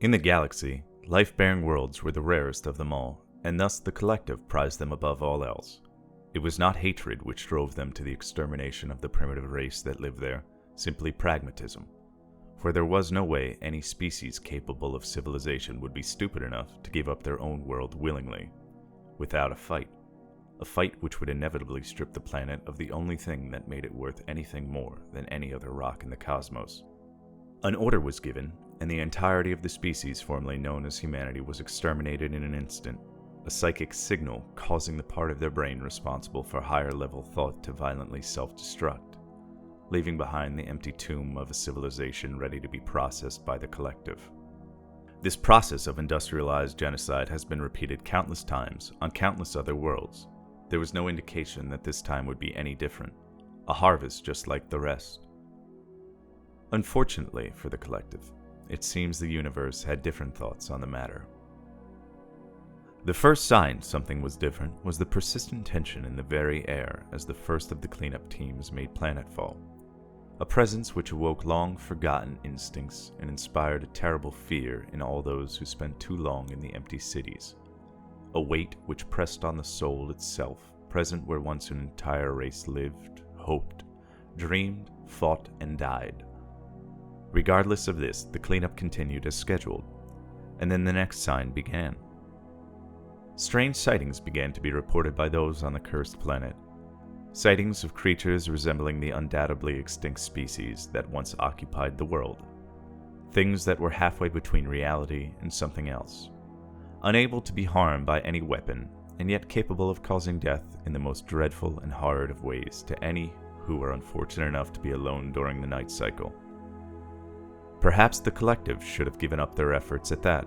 In the galaxy, life-bearing worlds were the rarest of them all, and thus the Collective prized them above all else. It was not hatred which drove them to the extermination of the primitive race that lived there, simply pragmatism. For there was no way any species capable of civilization would be stupid enough to give up their own world willingly, without a fight which would inevitably strip the planet of the only thing that made it worth anything more than any other rock in the cosmos. An order was given, and the entirety of the species formerly known as humanity was exterminated in an instant, a psychic signal causing the part of their brain responsible for higher-level thought to violently self-destruct, leaving behind the empty tomb of a civilization ready to be processed by the Collective. This process of industrialized genocide has been repeated countless times on countless other worlds. There was no indication that this time would be any different, a harvest just like the rest. Unfortunately for the Collective, it seems the universe had different thoughts on the matter. The first sign something was different was the persistent tension in the very air as the first of the cleanup teams made planetfall, a presence which awoke long-forgotten instincts and inspired a terrible fear in all those who spent too long in the empty cities, a weight which pressed on the soul itself, present where once an entire race lived, hoped, dreamed, fought, and died. Regardless of this, the cleanup continued as scheduled, and then the next sign began. Strange sightings began to be reported by those on the cursed planet. Sightings of creatures resembling the undoubtedly extinct species that once occupied the world. Things that were halfway between reality and something else. Unable to be harmed by any weapon, and yet capable of causing death in the most dreadful and horrid of ways to any who were unfortunate enough to be alone during the night cycle. Perhaps the Collective should have given up their efforts at that,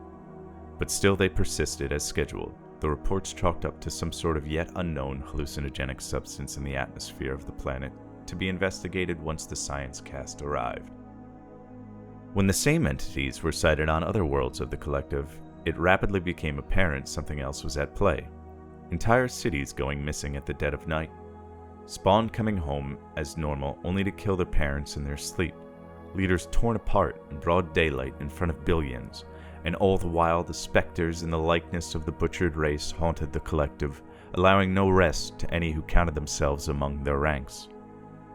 but still they persisted as scheduled, the reports chalked up to some sort of yet unknown hallucinogenic substance in the atmosphere of the planet to be investigated once the science cast arrived. When the same entities were sighted on other worlds of the Collective, it rapidly became apparent something else was at play. Entire cities going missing at the dead of night. Spawn coming home as normal only to kill their parents in their sleep. Leaders torn apart in broad daylight in front of billions, and all the while the specters in the likeness of the butchered race haunted the Collective, allowing no rest to any who counted themselves among their ranks.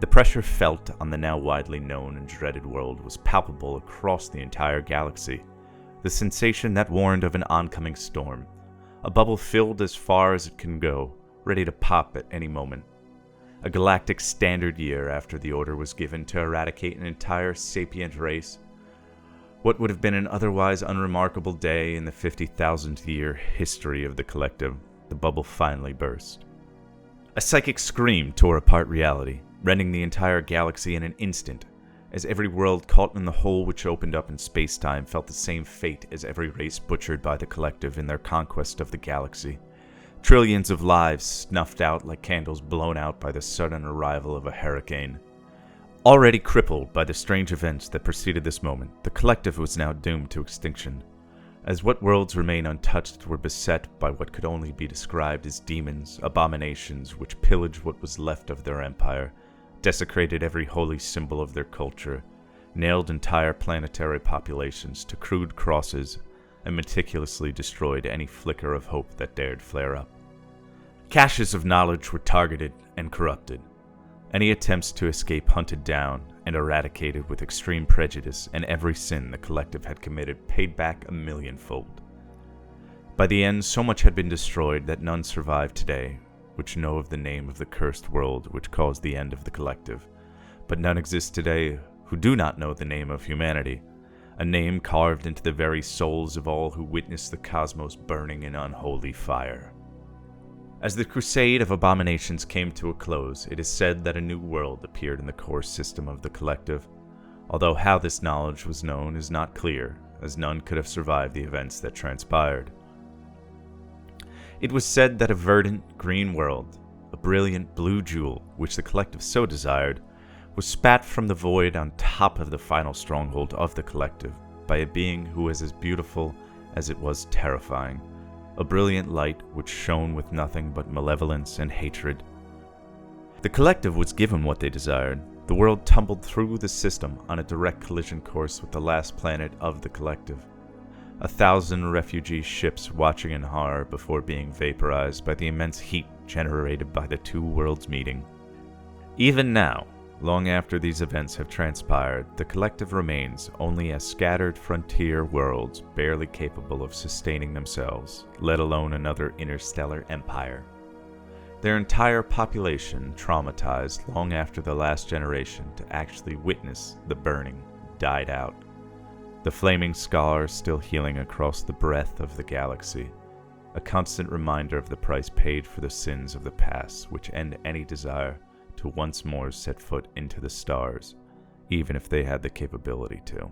The pressure felt on the now widely known and dreaded world was palpable across the entire galaxy, the sensation that warned of an oncoming storm, a bubble filled as far as it can go, ready to pop at any moment. A galactic standard year after the order was given to eradicate an entire sapient race. What would have been an otherwise unremarkable day in the 50,000th year history of the Collective, the bubble finally burst. A psychic scream tore apart reality, rending the entire galaxy in an instant, as every world caught in the hole which opened up in space-time felt the same fate as every race butchered by the Collective in their conquest of the galaxy. Trillions of lives snuffed out like candles blown out by the sudden arrival of a hurricane. Already crippled by the strange events that preceded this moment, the Collective was now doomed to extinction, as what worlds remained untouched were beset by what could only be described as demons, abominations which pillaged what was left of their empire, desecrated every holy symbol of their culture, nailed entire planetary populations to crude crosses, and meticulously destroyed any flicker of hope that dared flare up. Caches of knowledge were targeted and corrupted. Any attempts to escape hunted down and eradicated with extreme prejudice, and every sin the Collective had committed paid back a millionfold. By the end, so much had been destroyed that none survived today, which know of the name of the cursed world which caused the end of the Collective, but none exist today who do not know the name of humanity, a name carved into the very souls of all who witnessed the cosmos burning in unholy fire. As the crusade of abominations came to a close, it is said that a new world appeared in the core system of the Collective, although how this knowledge was known is not clear, as none could have survived the events that transpired. It was said that a verdant green world, a brilliant blue jewel, which the Collective so desired, was spat from the void on top of the final stronghold of the Collective by a being who was as beautiful as it was terrifying, a brilliant light which shone with nothing but malevolence and hatred. The Collective was given what they desired. The world tumbled through the system on a direct collision course with the last planet of the Collective. 1,000 refugee ships watching in horror before being vaporized by the immense heat generated by the two worlds meeting. Even now, long after these events have transpired, the collective remains only a scattered frontier worlds barely capable of sustaining themselves, let alone another interstellar empire. Their entire population traumatized long after the last generation to actually witness the burning died out. The flaming scar still healing across the breadth of the galaxy, a constant reminder of the price paid for the sins of the past which end any desire to once more set foot into the stars, even if they had the capability to.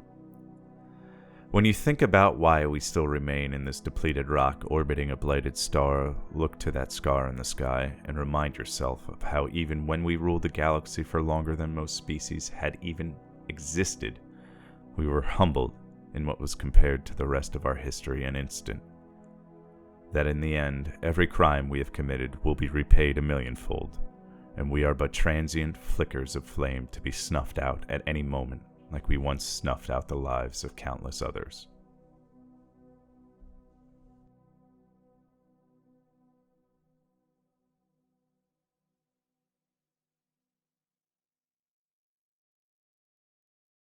When you think about why we still remain in this depleted rock orbiting a blighted star, look to that scar in the sky and remind yourself of how even when we ruled the galaxy for longer than most species had even existed, we were humbled in what was compared to the rest of our history an instant. That in the end, every crime we have committed will be repaid a millionfold, and we are but transient flickers of flame to be snuffed out at any moment, like we once snuffed out the lives of countless others.